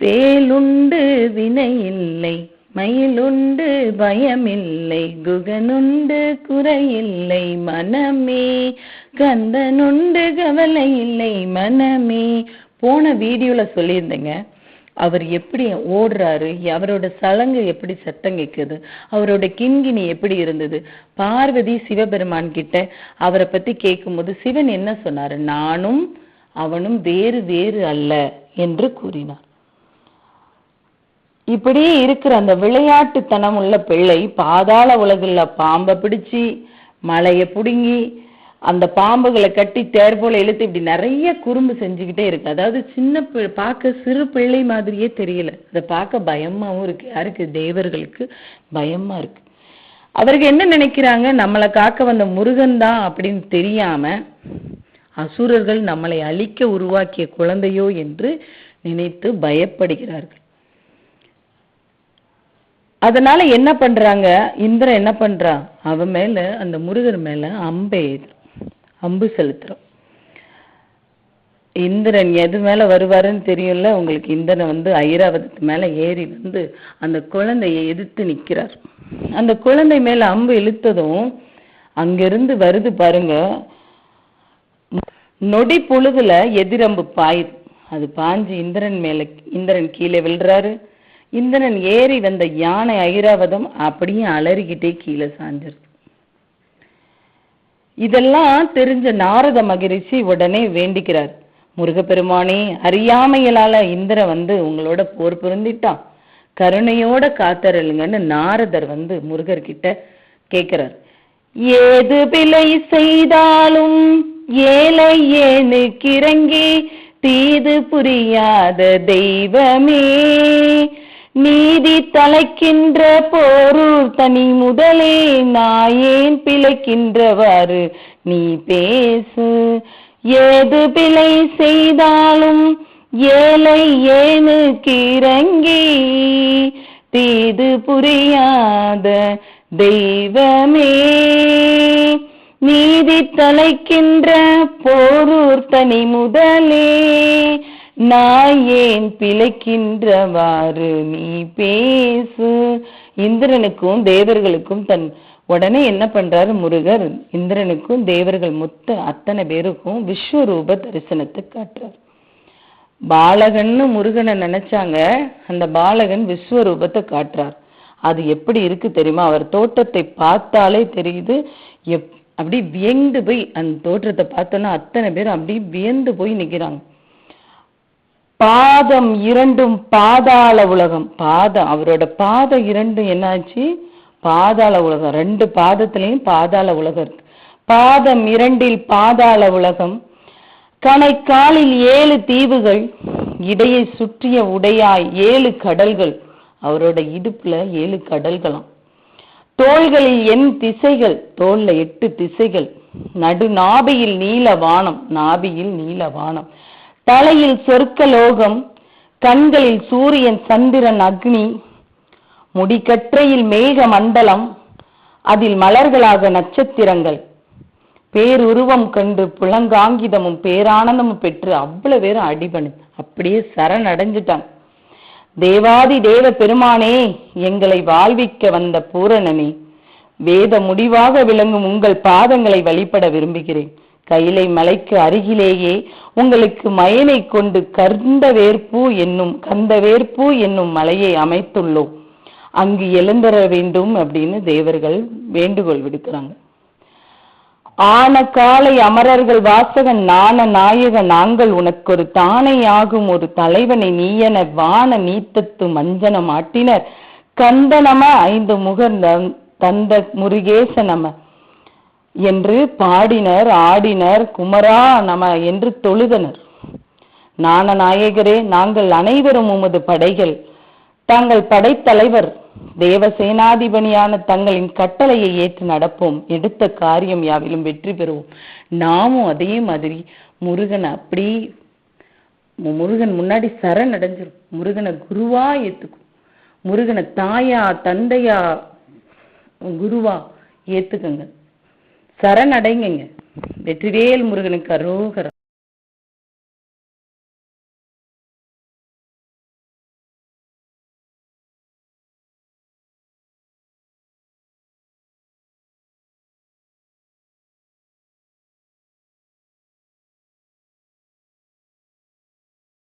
வேலுண்டு வினையில்லை, மயிலுண்டு பயமில்லை, குகனுண்டு குறையில்லை மனமே, கந்தனுண்டு கவலை இல்லை மனமே. போன வீடியோல சொல்லியிருந்தேங்க, அவர் எப்படி ஓடுறாரு, அவரோட சலங்கு எப்படி சத்தம் கேட்குது, அவரோட கிண்கிணி எப்படி இருந்தது. பார்வதி சிவபெருமான் கிட்ட அவரை பத்தி கேட்கும்போது சிவன் என்ன சொன்னாரு, நானும் அவனும் வேறு வேறு அல்ல என்று கூறினார். இப்படி இருக்கிற அந்த விளையாட்டுத்தனம் உள்ள பிள்ளை பாதாள உலகில் பாம்பை பிடிச்சி மலையை பிடுங்கி அந்த பாம்புகளை கட்டி தேர் போல இழுத்து இப்படி நிறைய குறும்பு செஞ்சுக்கிட்டே இருக்கு. அதாவது சின்ன பார்க்க சிறு பிள்ளை மாதிரியே தெரியல, அதை பார்க்க பயமாவும் இருக்கு. யாருக்கு? தேவர்களுக்கு பயமா இருக்கு. அவருக்கு என்ன நினைக்கிறாங்க, நம்மளை காக்க வந்த முருகன் தான் அப்படின்னு தெரியாம அசுரர்கள் நம்மளை அழிக்க உருவாக்கிய குழந்தையோ என்று நினைத்து பயப்படுகிறார்கள். அதனால என்ன பண்றாங்க, இந்திரன் என்ன பண்றான், அவன் மேல அந்த முருகர் மேல அம்பு செலுத்துறோம். இந்திரன் எது மேல வருவாருன்னு தெரியும்ல உங்களுக்கு. இந்திரன் ஐராவதத்து மேல ஏறி அந்த குழந்தையை எதிர்த்து நிக்கிறார். அந்த குழந்தை மேல அம்பு இழுத்ததும் அங்கிருந்து வருது பாருங்க, நொடி பொழுதுல எதிரம்பு பாயுது. அது பாஞ்சு இந்திரன் கீழே விழுறாரு. இந்திரன் ஏறி வந்த யானை ஐராவதம் அப்படியே அலறிக்கிட்டே கீழே சாஞ்சிருக்கு. இதெல்லாம் தெரிஞ்ச நாரத மகரிஷி உடனே வேண்டிக்கிறார், முருகப்பெருமானே, அறியாமையலால இந்திரன் உங்களோட போர் புரிந்திட்டான், கருணையோட காத்தருளுங்கன்னு நாரதர் முருகர்கிட்ட கேட்கிறார். ஏது பிழை செய்தாலும் ஏழை ஏனுக்கு இறங்கி தீது புரியாத தெய்வமே, நீதி தலைக்கின்ற போரூர் தனி முதலே நாயேன் பிழைக்கின்றவாறு நீ பேசு. ஏது பிழை செய்தாலும் ஏழை ஏனுக்கு இறங்கி தீது புரியாத தெய்வமே, நீதி தலைக்கின்ற போரூர் தனி முதலே நாயேன் பிழைக்கின்றவாறு நீ பேசு. இந்திரனுக்கும் தேவர்களுக்கும் உடனே என்ன பண்றாரு முருகர், இந்திரனுக்கும் தேவர்கள் அத்தனை பேருக்கும் விஸ்வரூப தரிசனத்தை காட்டுறார். பாலகன்னு முருகனை நினைச்சாங்க, அந்த பாலகன் விஸ்வரூபத்தை காட்டுறார். அது எப்படி இருக்கு தெரியுமா, அவர் தோற்றத்தை பார்த்தாலே தெரியுது. அப்படி வியந்து போய் அந்த தோற்றத்தை பார்த்தோன்னா அத்தனை பேரும் அப்படி வியந்து போய் நிக்கிறாங்க. பாதம் இரண்டும் பாதாள உலகம். அவரோட பாதம் இரண்டும் என்னாச்சு, பாதாள உலகம். ரெண்டு பாதத்திலையும் பாதாள உலகம் இருக்கு. பாதம் இரண்டில் பாதாள உலகம், கணைக்காலில் 7 தீவுகள், இடையை சுற்றிய உடையாய் 7 கடல்கள். அவரோட இடுப்புல 7 கடல்களாம். தோள்களில் 8 திசைகள், தோல்ல 8 திசைகள். நடு நாபியில் நீல வானம், தலையில் சொர்க்கலோகம், கண்களில் சூரியன் சந்திரன் அக்னி, முடிக்கற்றையில் மேக மண்டலம், அதில் மலர்களாக நட்சத்திரங்கள். பேருருவம் கண்டு புலங்காங்கிதமும் பேரானந்தமும் பெற்று அவ்வளவு பேரும் அடிபணி அப்படியே சரணடைஞ்சிட்டாங்க. தேவாதி தேவ பெருமானே, எங்களை வாழ்விக்க வந்த பூரணனே, வேத முடிவாக விளங்கும் உங்கள் பாதங்களை வழிபட விரும்புகிறேன். கைலை மலைக்கு அருகிலேயே உங்களுக்கு மயனை கொண்டு கந்தவேற்பூ என்னும் மலையை அமைத்துள்ளோம், அங்கு எழுந்தர வேண்டும் அப்படின்னு தேவர்கள் வேண்டுகோள் விடுக்கிறாங்க. ஆன காலை அமரர்கள் வாசகன் நாண நாயக நாங்கள் உனக்கு ஒரு தானையாகும் ஒரு தலைவனை நீயன வான நீத்தத்து மஞ்சன மாட்டினர் கந்தனம 5 முகர் தந்த முருகேச நம என்று பாடினர், ஆடினர், குமரா நம என்று தொழுதனர். நாணநாயகரே, நாங்கள் அனைவரும் உமது படைகள், தாங்கள் படைத்தலைவர், தேவசேனாதிபதியான தங்களின் கட்டளையை ஏற்று நடப்போம், எடுத்த காரியம் யாவிலும் வெற்றி பெறுவோம். நாமும் அதே மாதிரி முருகன் முன்னாடி சரணடைஞ்சிரும். முருகனை குருவா ஏத்துக்கும், முருகனை தாயா தந்தையா குருவா ஏத்துக்குங்க, சரணடைங்க. வெற்றிவேல் முருகனுக்கு அரோகரா.